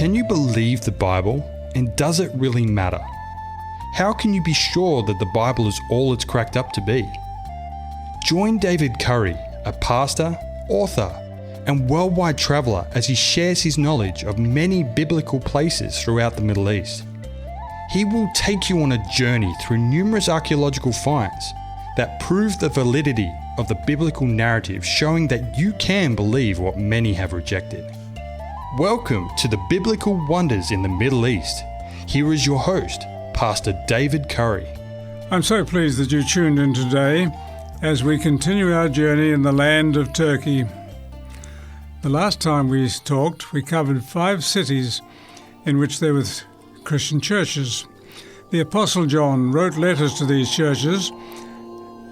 Can you believe the Bible, and does it really matter? How can you be sure that the Bible is all it's cracked up to be? Join David Curry, a pastor, author, and worldwide traveller, as he shares his knowledge of many biblical places throughout the Middle East. He will take you on a journey through numerous archaeological finds that prove the validity of the biblical narrative, showing that you can believe what many have rejected. Welcome to the Biblical Wonders in the Middle East. Here is your host, Pastor David Curry. I'm so pleased that you tuned in today as we continue our journey in the land of Turkey. The last time we talked, we covered 5 cities in which there were Christian churches. The Apostle John wrote letters to these churches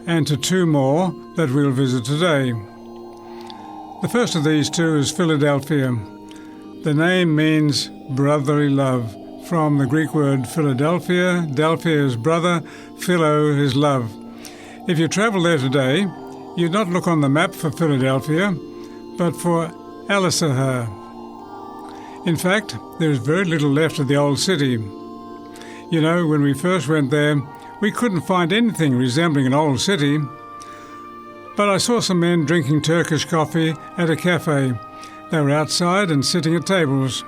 and to 2 more that we'll visit today. The first of these 2 is Philadelphia. The name means brotherly love, from the Greek word Philadelphia. Delphia is brother, philo is love. If you travel there today, you'd not look on the map for Philadelphia, but for Alasehir. In fact, there is very little left of the old city. You know, when we first went there, we couldn't find anything resembling an old city. But I saw some men drinking Turkish coffee at a cafe. They were outside and sitting at tables.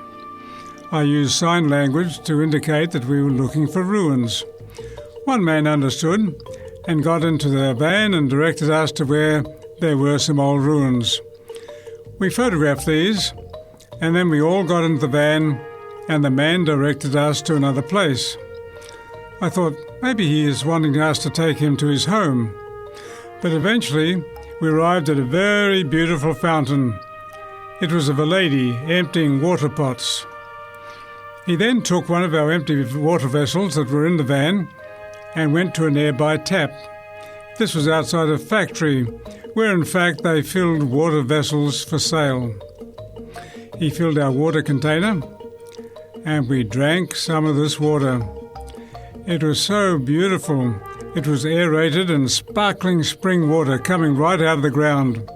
I used sign language to indicate that we were looking for ruins. One man understood and got into their van and directed us to where there were some old ruins. We photographed these, and then we all got into the van, and the man directed us to another place. I thought maybe he is wanting us to take him to his home. But eventually we arrived at a very beautiful fountain. It was of a lady emptying water pots. He then took one of our empty water vessels that were in the van and went to a nearby tap. This was outside a factory where in fact they filled water vessels for sale. He filled our water container and we drank some of this water. It was so beautiful. It was aerated and sparkling spring water coming right out of the ground.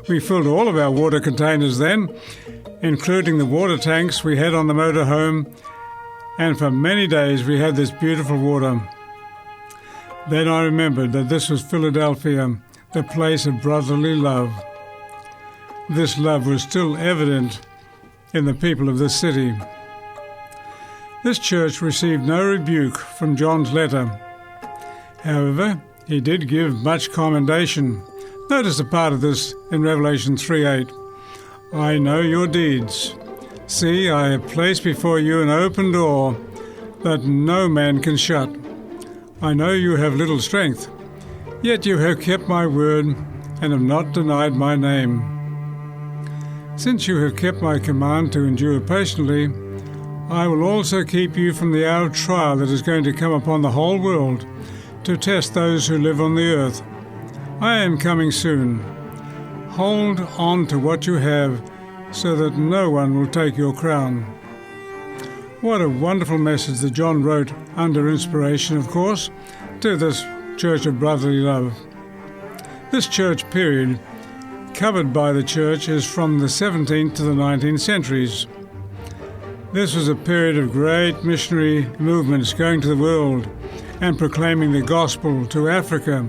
We filled all of our water containers then, including the water tanks we had on the motor home, and for many days we had this beautiful water. Then I remembered that this was Philadelphia, the place of brotherly love. This love was still evident in the people of this city. This church received no rebuke from John's letter. However, he did give much commendation. Notice a part of this in Revelation 3:8. I know your deeds. See, I have placed before you an open door that no man can shut. I know you have little strength, yet you have kept my word and have not denied my name. Since you have kept my command to endure patiently, I will also keep you from the hour of trial that is going to come upon the whole world to test those who live on the earth. I am coming soon. Hold on to what you have so that no one will take your crown. What a wonderful message that John wrote, under inspiration, of course, to this church of brotherly love. This church period covered by the church is from the 17th to the 19th centuries. This was a period of great missionary movements going to the world and proclaiming the gospel to Africa,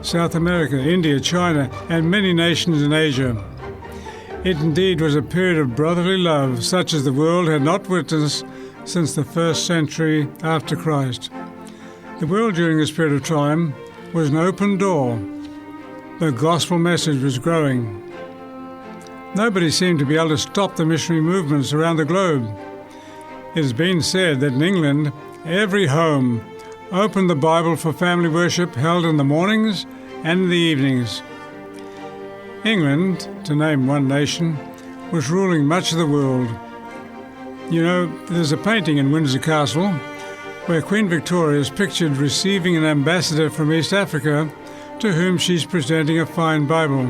South America, India, China, and many nations in Asia. It indeed was a period of brotherly love such as the world had not witnessed since the 1st century after Christ. The world during this period of time was an open door. The gospel message was growing. Nobody seemed to be able to stop the missionary movements around the globe. It has been said that in England, every home opened the Bible for family worship held in the mornings and in the evenings. England, to name one nation, was ruling much of the world. You know, there's a painting in Windsor Castle where Queen Victoria is pictured receiving an ambassador from East Africa to whom she's presenting a fine Bible.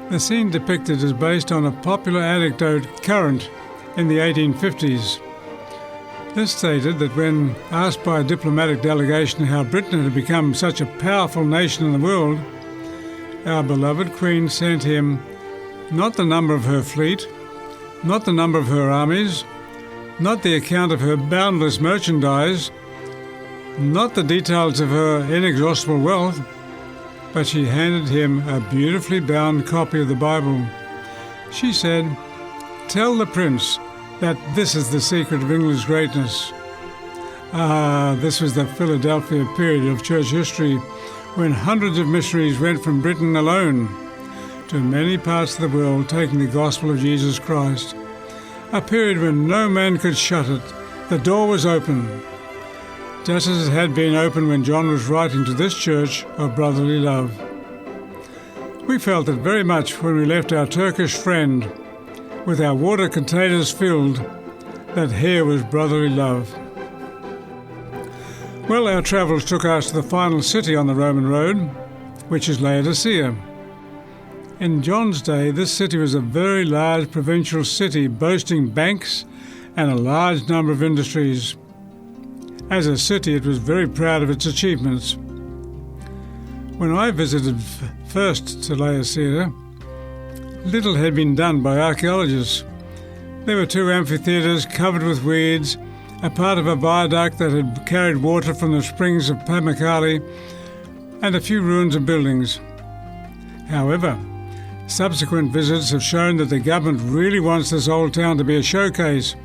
The scene depicted is based on a popular anecdote current in the 1850s. This stated that when asked by a diplomatic delegation how Britain had become such a powerful nation in the world, our beloved Queen sent him not the number of her fleet, not the number of her armies, not the account of her boundless merchandise, not the details of her inexhaustible wealth, but she handed him a beautifully bound copy of the Bible. She said, "Tell the prince that this is the secret of England's greatness." This was the Philadelphia period of church history when hundreds of missionaries went from Britain alone to many parts of the world taking the gospel of Jesus Christ. A period when no man could shut it. The door was open, just as it had been open when John was writing to this church of brotherly love. We felt it very much when we left our Turkish friend with our water containers filled, that here was brotherly love. Well, our travels took us to the final city on the Roman road, which is Laodicea. In John's day, this city was a very large provincial city boasting banks and a large number of industries. As a city, it was very proud of its achievements. When I visited first to Laodicea, little had been done by archaeologists. There were 2 amphitheatres covered with weeds, a part of a viaduct that had carried water from the springs of Patmos, and a few ruins of buildings. However, subsequent visits have shown that the government really wants this old town to be a showcase.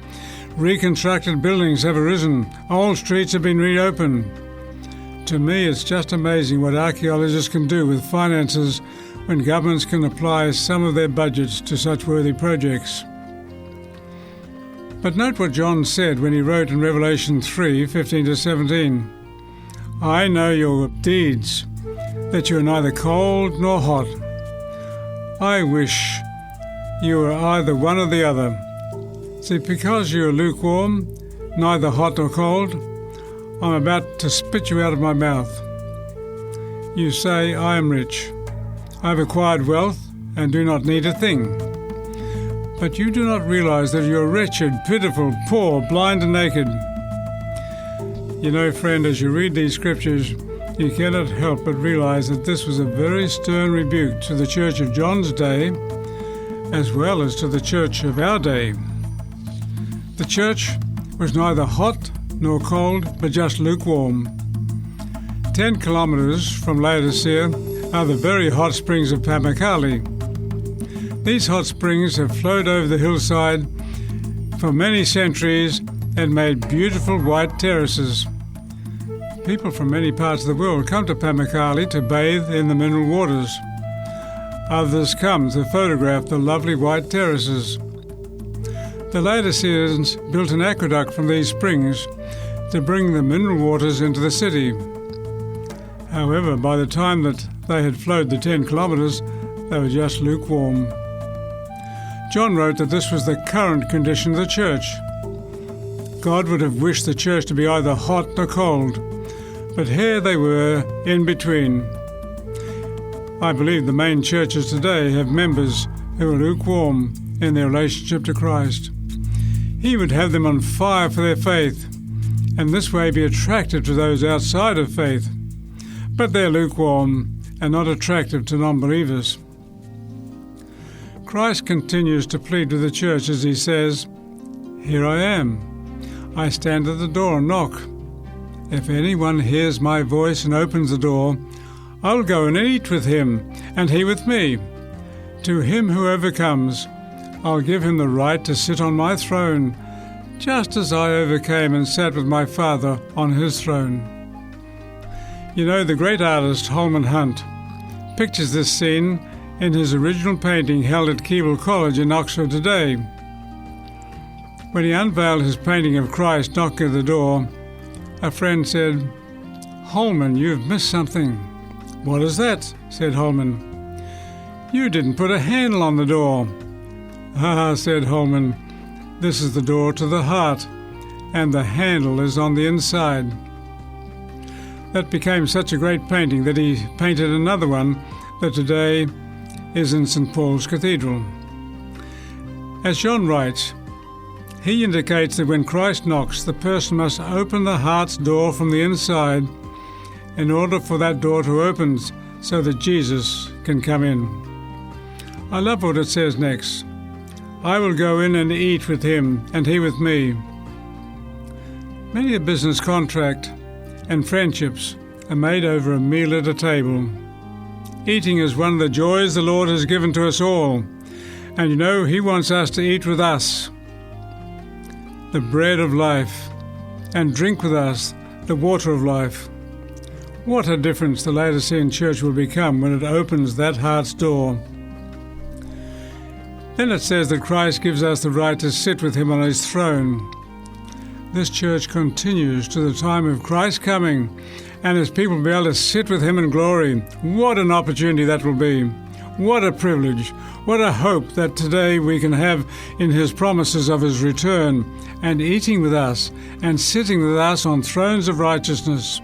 Reconstructed buildings have arisen, old streets have been reopened. To me, it's just amazing what archaeologists can do with finances when governments can apply some of their budgets to such worthy projects. But note what John said when he wrote in Revelation 3:15-17. "I know your deeds, that you are neither cold nor hot. I wish you were either one or the other. See, because you are lukewarm, neither hot nor cold, I'm about to spit you out of my mouth. You say, 'I am rich. I have acquired wealth and do not need a thing.' But you do not realize that you are wretched, pitiful, poor, blind and naked." You know, friend, as you read these scriptures, you cannot help but realize that this was a very stern rebuke to the church of John's day, as well as to the church of our day. The church was neither hot nor cold, but just lukewarm. 10 kilometers from Laodicea are the very hot springs of Patmos. These hot springs have flowed over the hillside for many centuries and made beautiful white terraces. People from many parts of the world come to Patmos to bathe in the mineral waters. Others come to photograph the lovely white terraces. The Laodiceans built an aqueduct from these springs to bring the mineral waters into the city. However, by the time that they had flowed the 10 kilometers, they were just lukewarm. John wrote that this was the current condition of the church. God would have wished the church to be either hot or cold, but here they were in between. I believe the main churches today have members who are lukewarm in their relationship to Christ. He would have them on fire for their faith, and this way be attractive to those outside of faith, but they're lukewarm and not attractive to non-believers. Christ continues to plead with the church as he says, "Here I am. I stand at the door and knock. If anyone hears my voice and opens the door, I'll go and eat with him, and he with me. To him who overcomes, I'll give him the right to sit on my throne, just as I overcame and sat with my Father on his throne." You know, the great artist Holman Hunt pictures this scene in his original painting held at Keble College in Oxford today. When he unveiled his painting of Christ knocking at the door, a friend said, "Holman, you've missed something." "What is that?" said Holman. "You didn't put a handle on the door." "Ah," said Holman, "this is the door to the heart, and the handle is on the inside." That became such a great painting that he painted another one that today is in St. Paul's Cathedral. As John writes, he indicates that when Christ knocks, the person must open the heart's door from the inside in order for that door to open so that Jesus can come in. I love what it says next. I will go in and eat with him, and he with me. Many a business contract and friendships are made over a meal at a table. Eating is one of the joys the Lord has given to us all, and you know He wants us to eat with us the bread of life, and drink with us the water of life. What a difference the Laodicean church will become when it opens that heart's door. Then it says that Christ gives us the right to sit with Him on His throne. This church continues to the time of Christ's coming, and His people will be able to sit with Him in glory. What an opportunity that will be. What a privilege. What a hope that today we can have in His promises of His return, and eating with us and sitting with us on thrones of righteousness.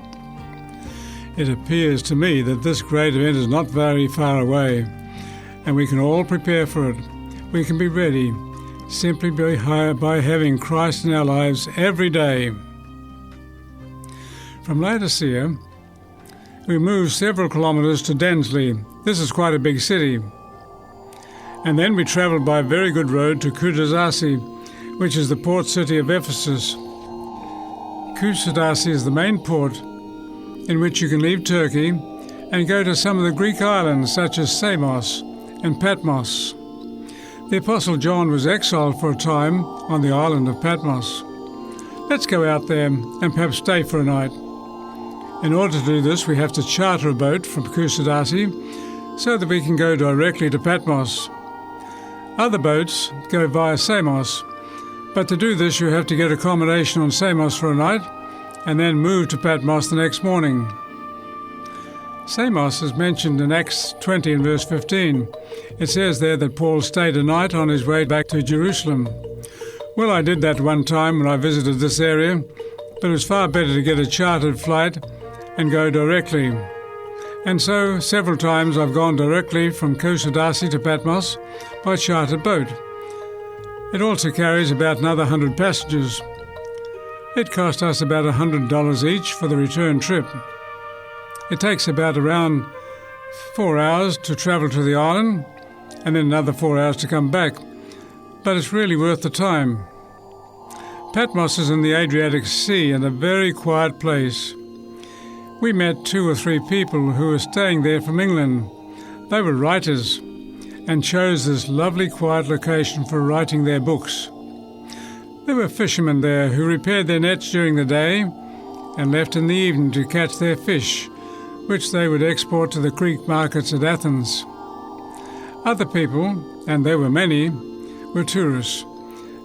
It appears to me that this great event is not very far away, and we can all prepare for it. We can be ready simply by having Christ in our lives every day. From Laodicea, we moved several kilometres to Densley. This is quite a big city. And then we travelled by a very good road to Kousadasi, which is the port city of Ephesus. Kousadasi is the main port in which you can leave Turkey and go to some of the Greek islands such as Samos and Patmos. The Apostle John was exiled for a time on the island of Patmos. Let's go out there and perhaps stay for a night. In order to do this, we have to charter a boat from Kousadasi so that we can go directly to Patmos. Other boats go via Samos, but to do this you have to get accommodation on Samos for a night and then move to Patmos the next morning. Samos is mentioned in Acts 20 and verse 15. It says there that Paul stayed a night on his way back to Jerusalem. Well, I did that one time when I visited this area, but it was far better to get a chartered flight and go directly. And so, several times I've gone directly from Kousadasi to Patmos by chartered boat. It also carries about another 100 passengers. It cost us about $100 each for the return trip. It takes about around 4 hours to travel to the island and then another 4 hours to come back, but it's really worth the time. Patmos is in the Adriatic Sea and a very quiet place. We met 2 or 3 people who were staying there from England. They were writers and chose this lovely quiet location for writing their books. There were fishermen there who repaired their nets during the day and left in the evening to catch their fish, which they would export to the Greek markets at Athens. Other people, and there were many, were tourists,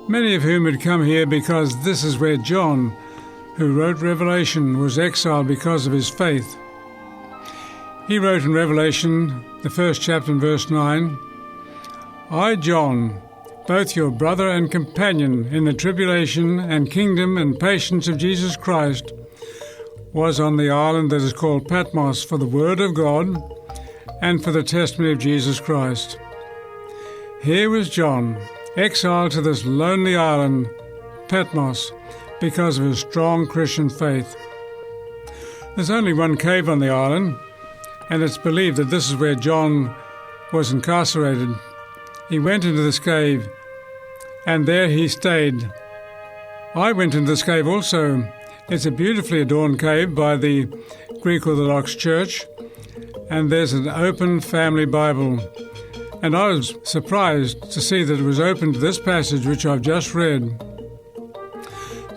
many of whom had come here because this is where John, who wrote Revelation, was exiled because of his faith. He wrote in Revelation, the first chapter and verse 9, I, John, both your brother and companion in the tribulation and kingdom and patience of Jesus Christ, was on the island that is called Patmos for the word of God and for the testimony of Jesus Christ. Here was John, exiled to this lonely island, Patmos, because of his strong Christian faith. There's only one cave on the island, and it's believed that this is where John was incarcerated. He went into this cave, and there he stayed. I went into this cave also. It's a beautifully adorned cave by the Greek Orthodox Church, and there's an open family Bible. And I was surprised to see that it was open to this passage which I've just read.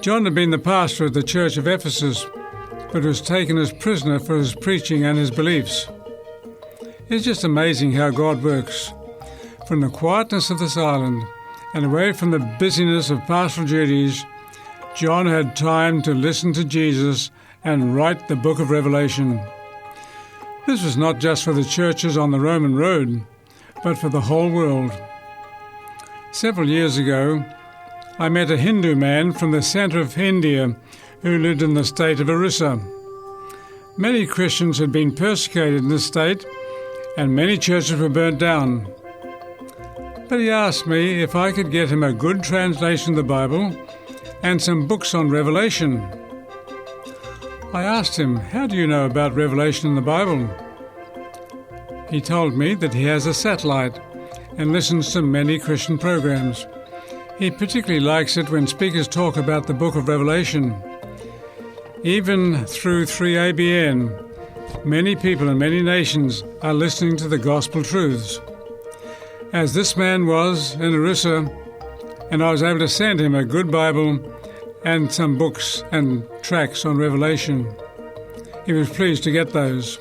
John had been the pastor of the church of Ephesus, but was taken as prisoner for his preaching and his beliefs. It's just amazing how God works. From the quietness of this island and away from the busyness of pastoral duties, John had time to listen to Jesus and write the book of Revelation. This was not just for the churches on the Roman road, but for the whole world. Several years ago, I met a Hindu man from the centre of India who lived in the state of Orissa. Many Christians had been persecuted in this state, and many churches were burnt down. But he asked me if I could get him a good translation of the Bible and some books on Revelation. I asked him, how do you know about Revelation in the Bible? He told me that he has a satellite, and listens to many Christian programs. He particularly likes it when speakers talk about the book of Revelation. Even through 3ABN, many people in many nations are listening to the gospel truths. As this man was in Larissa, and I was able to send him a good Bible and some books and tracts on Revelation. He was pleased to get those.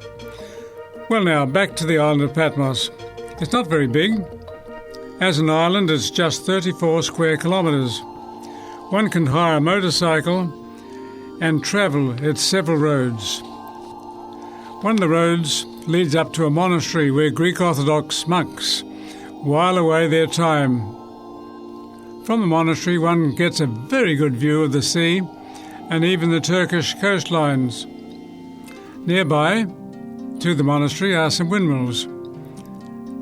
Well, now, back to the island of Patmos. It's not very big. As an island, it's just 34 square kilometres. One can hire a motorcycle and travel its several roads. One of the roads leads up to a monastery where Greek Orthodox monks while away their time. From the monastery, one gets a very good view of the sea and even the Turkish coastlines. Nearby to the monastery are some windmills.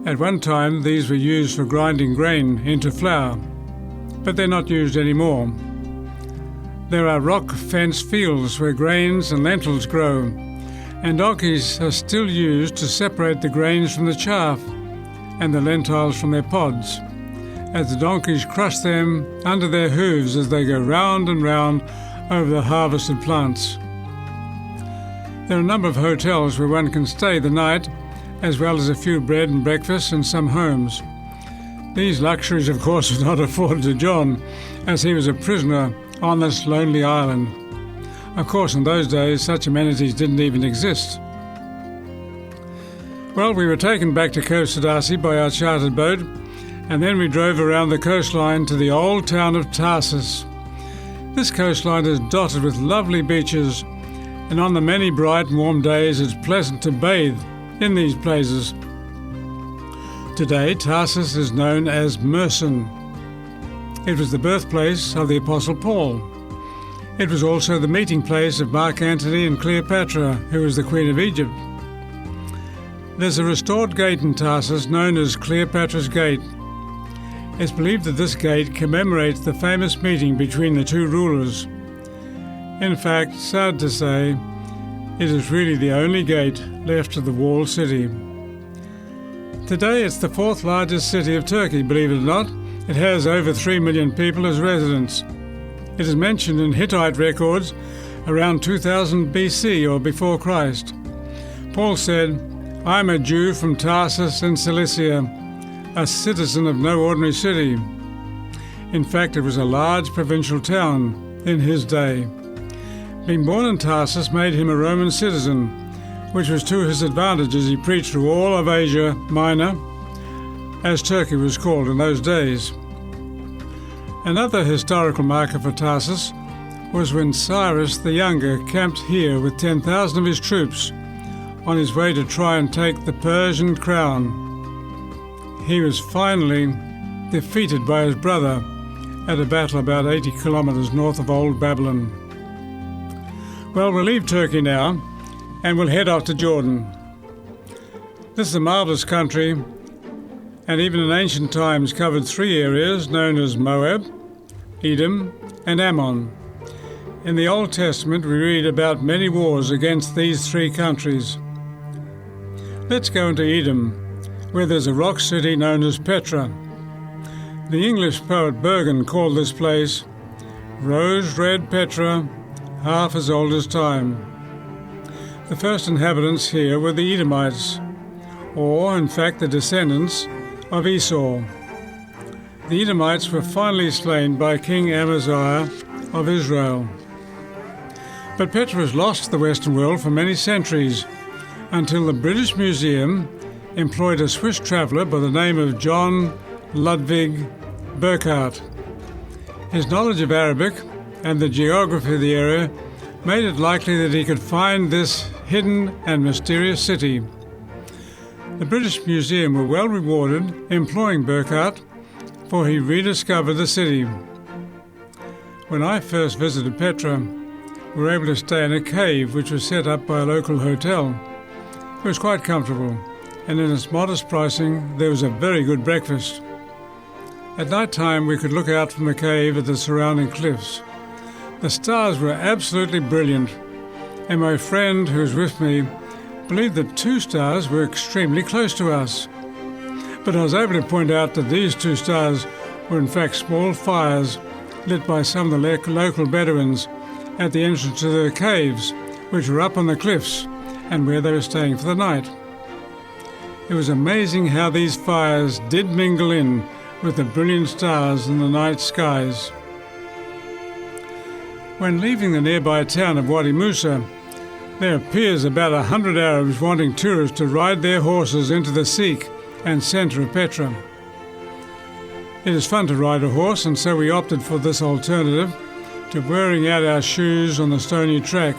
At one time, these were used for grinding grain into flour, but they're not used anymore. There are rock-fenced fields where grains and lentils grow, and donkeys are still used to separate the grains from the chaff and the lentils from their pods, as the donkeys crush them under their hooves as they go round and round over the harvested plants. There are a number of hotels where one can stay the night, as well as a few bread and breakfasts and some homes. These luxuries, of course, were not afforded to John, as he was a prisoner on this lonely island. Of course, in those days, such amenities didn't even exist. Well, we were taken back to Tarsus by our chartered boat, and then we drove around the coastline to the old town of Tarsus. This coastline is dotted with lovely beaches, and on the many bright and warm days it's pleasant to bathe in these places. Today, Tarsus is known as Mersin. It was the birthplace of the Apostle Paul. It was also the meeting place of Mark Antony and Cleopatra, who was the Queen of Egypt. There's a restored gate in Tarsus known as Cleopatra's Gate. It's believed that this gate commemorates the famous meeting between the two rulers. In fact, sad to say, it is really the only gate left of the walled city. Today it's the fourth largest city of Turkey, believe it or not. It has over 3 million people as residents. It is mentioned in Hittite records around 2000 BC or before Christ. Paul said, "I'm a Jew from Tarsus in Cilicia, a citizen of no ordinary city." In fact, it was a large provincial town in his day. Being born in Tarsus made him a Roman citizen, which was to his advantage as he preached through all of Asia Minor, as Turkey was called in those days. Another historical marker for Tarsus was when Cyrus the Younger camped here with 10,000 of his troops on his way to try and take the Persian crown. He was finally defeated by his brother at a battle about 80 kilometers north of Old Babylon. Well, we'll leave Turkey now and we'll head off to Jordan. This is a marvelous country, and even in ancient times covered 3 areas known as Moab, Edom, and Ammon. In the Old Testament, we read about many wars against these 3 countries. Let's go into Edom, where there's a rock city known as Petra. The English poet Burgon called this place Rose-Red Petra, half as old as time. The first inhabitants here were the Edomites, or in fact the descendants of Esau. The Edomites were finally slain by King Amaziah of Israel. But Petra was lost to the Western world for many centuries, until the British Museum employed a Swiss traveller by the name of John Ludwig Burckhardt. His knowledge of Arabic and the geography of the area made it likely that he could find this hidden and mysterious city. The British Museum were well rewarded employing Burckhardt, for he rediscovered the city. When I first visited Petra, we were able to stay in a cave which was set up by a local hotel. It was quite comfortable, and in its modest pricing there was a very good breakfast. At night time we could look out from the cave at the surrounding cliffs. The stars were absolutely brilliant, and my friend who was with me believed that 2 stars were extremely close to us. But I was able to point out that these two stars were in fact small fires lit by some of the local Bedouins at the entrance to their caves, which were up on the cliffs and where they were staying for the night. It was amazing how these fires did mingle in with the brilliant stars in the night skies. When leaving the nearby town of Wadi Musa, there appears about 100 Arabs wanting tourists to ride their horses into the Sikh and centre of Petra. It is fun to ride a horse, and so we opted for this alternative to wearing out our shoes on the stony track.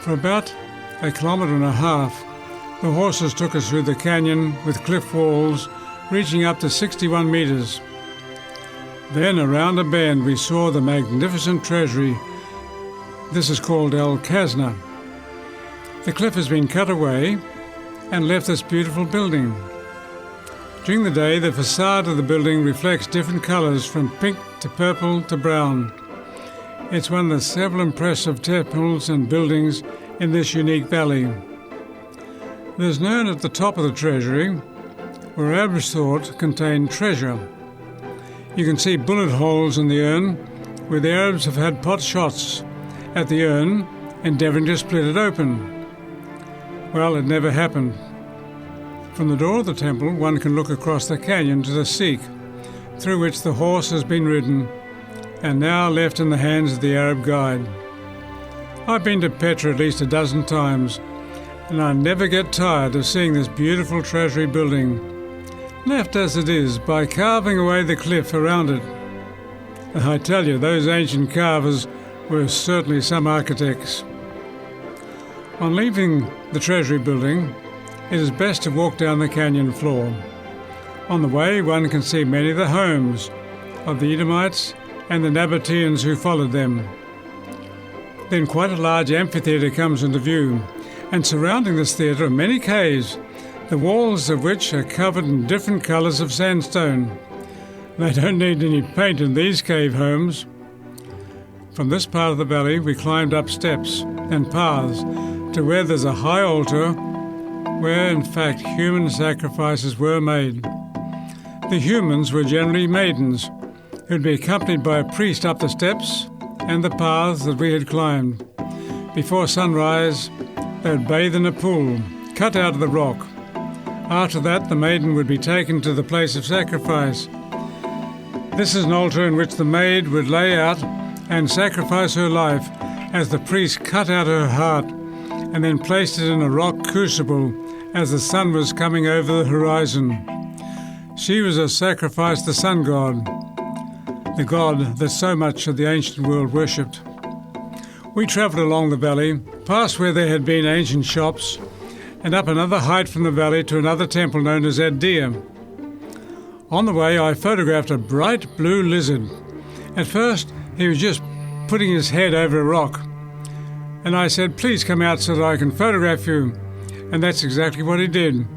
For about 1.5 kilometres, the horses took us through the canyon with cliff walls reaching up to 61 metres. Then around a bend we saw the magnificent treasury. This is called El Khazna. The cliff has been cut away and left this beautiful building. During the day, the facade of the building reflects different colours from pink to purple to brown. It's one of the several impressive temples and buildings in this unique valley. There's an urn at the top of the treasury where Arabs thought contained treasure. You can see bullet holes in the urn where the Arabs have had pot shots at the urn, endeavouring to split it open. Well, it never happened. From the door of the temple, one can look across the canyon to the Sikh, through which the horse has been ridden and now left in the hands of the Arab guide. I've been to Petra at least 12 times, and I never get tired of seeing this beautiful treasury building, left as it is by carving away the cliff around it. I tell you, those ancient carvers were certainly some architects. On leaving the treasury building, it is best to walk down the canyon floor. On the way, one can see many of the homes of the Edomites and the Nabateans who followed them. Then quite a large amphitheatre comes into view, and surrounding this theatre are many caves, the walls of which are covered in different colours of sandstone. They don't need any paint in these cave homes. From this part of the valley, we climbed up steps and paths to where there's a high altar where, in fact, human sacrifices were made. The humans were generally maidens who'd be accompanied by a priest up the steps and the paths that we had climbed. Before sunrise, they would bathe in a pool cut out of the rock. After that, the maiden would be taken to the place of sacrifice. This is an altar in which the maid would lay out and sacrifice her life as the priest cut out her heart and then placed it in a rock crucible as the sun was coming over the horizon. She was a sacrifice to the sun god, the god that so much of the ancient world worshipped. We travelled along the valley, past where there had been ancient shops, and up another height from the valley to another temple known as Ad-Dir. On the way, I photographed a bright blue lizard. At first, he was just putting his head over a rock, and I said, "Please come out so that I can photograph you." And that's exactly what he did.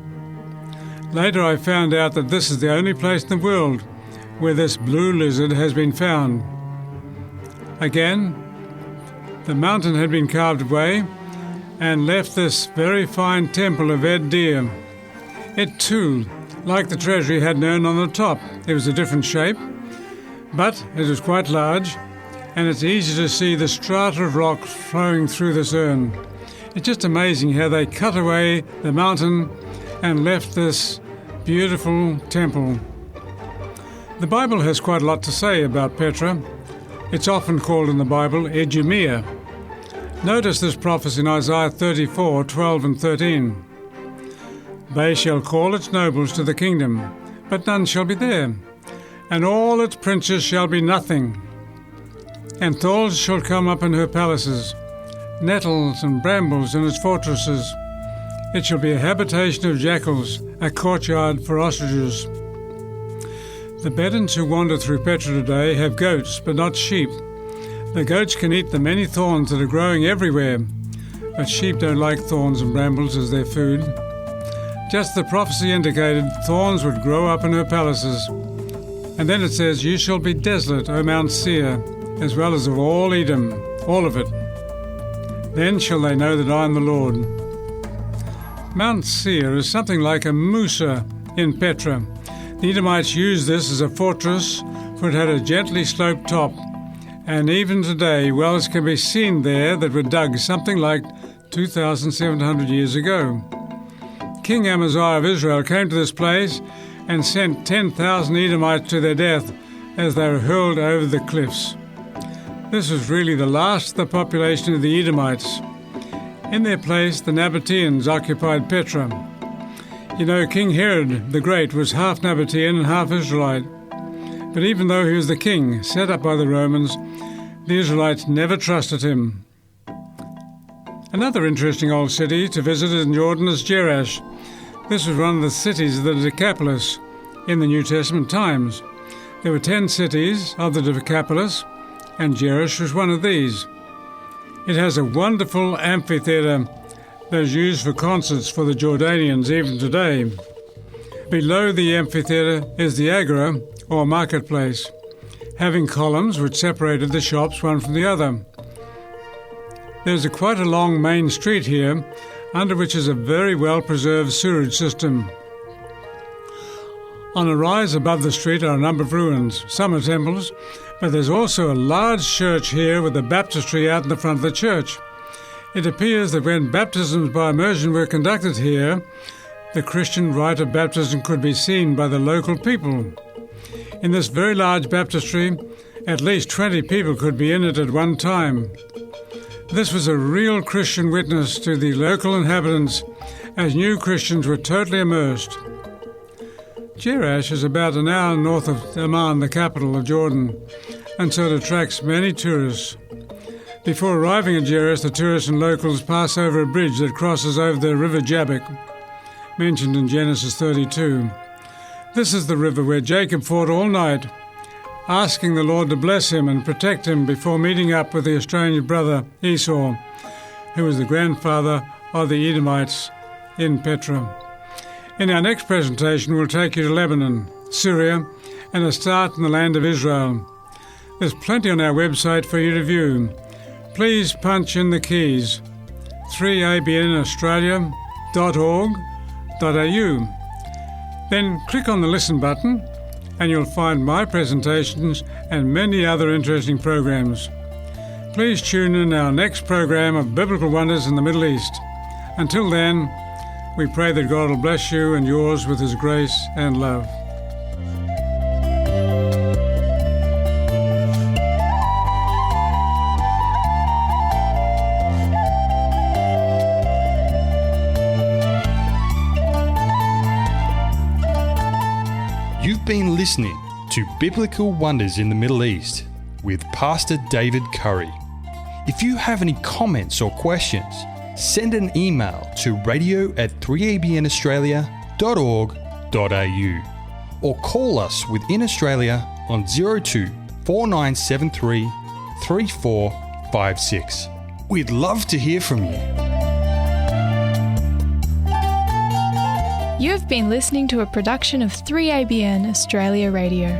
Later I found out that this is the only place in the world where this blue lizard has been found. Again, the mountain had been carved away and left this very fine temple of Ad-Dir. It too, like the treasury, had an urn on the top. It was a different shape, but it was quite large, and it's easy to see the strata of rock flowing through this urn. It's just amazing how they cut away the mountain and left this beautiful temple. The Bible has quite a lot to say about Petra. It's often called in the Bible Idumea. Notice this prophecy in Isaiah 34:12 and 13. "They shall call its nobles to the kingdom, but none shall be there, and all its princes shall be nothing. And thorns shall come up in her palaces, nettles and brambles in its fortresses. It shall be a habitation of jackals, a courtyard for ostriches." The Bedouins who wander through Petra today have goats, but not sheep. The goats can eat the many thorns that are growing everywhere, but sheep don't like thorns and brambles as their food. Just as the prophecy indicated, thorns would grow up in her palaces. And then it says, "You shall be desolate, O Mount Seir, as well as of all Edom, all of it. Then shall they know that I am the Lord." Mount Seir is something like a Musa in Petra. The Edomites used this as a fortress, for it had a gently sloped top, and even today wells can be seen there that were dug something like 2,700 years ago. King Amaziah of Israel came to this place and sent 10,000 Edomites to their death as they were hurled over the cliffs. This was really the last of the population of the Edomites. In their place, the Nabateans occupied Petra. You know, King Herod the Great was half Nabatean and half Israelite. But even though he was the king set up by the Romans, the Israelites never trusted him. Another interesting old city to visit in Jordan is Jerash. This was one of the cities of the Decapolis in the New Testament times. There were 10 cities of the Decapolis, and Jerash was one of these. It has a wonderful amphitheatre that is used for concerts for the Jordanians even today. Below the amphitheatre is the agora, or marketplace, having columns which separated the shops one from the other. There's quite a long main street here, under which is a very well-preserved sewerage system. On a rise above the street are a number of ruins. Some are temples, but there's also a large church here with a baptistry out in the front of the church. It appears that when baptisms by immersion were conducted here, the Christian rite of baptism could be seen by the local people. In this very large baptistry, at least 20 people could be in it at one time. This was a real Christian witness to the local inhabitants, as new Christians were totally immersed. Jerash is about an hour north of Amman, the capital of Jordan, and so it attracts many tourists. Before arriving at Jerash, the tourists and locals pass over a bridge that crosses over the river Jabbok, mentioned in Genesis 32. This is the river where Jacob fought all night, asking the Lord to bless him and protect him before meeting up with the estranged brother Esau, who was the grandfather of the Edomites in Petra. In our next presentation, we'll take you to Lebanon, Syria, and a start in the land of Israel. There's plenty on our website for you to view. Please punch in the keys 3abnaustralia.org.au. Then click on the Listen button and you'll find my presentations and many other interesting programs. Please tune in our next program of Biblical Wonders in the Middle East. Until then, we pray that God will bless you and yours with His grace and love. You've been listening to Biblical Wonders in the Middle East with Pastor David Curry. If you have any comments or questions, send an email to radio@3abnaustralia.org.au or call us within Australia on 02 4973 3456. We'd love to hear from you. You have been listening to a production of 3ABN Australia Radio.